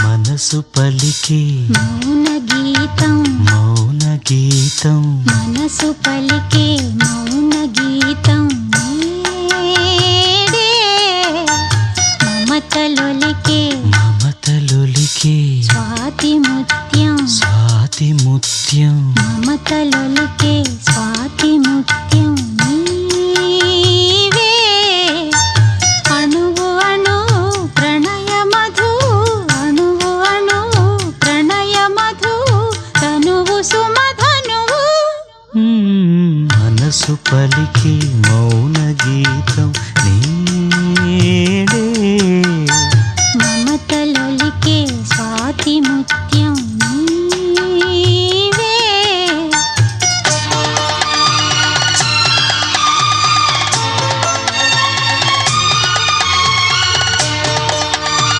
మనసు పలికే మౌన గీతం మనసు పలికే మౌన గీతం నీడే మమతలొలికే స్వాతి ముత్యం మమతలొలికే స్వాతి ముత్యం నీవే అణువు అణువు ప్రణయ మధు అణువు అణువు ప్రణయ మధు తనువు సుమధనువు మనసు పలికే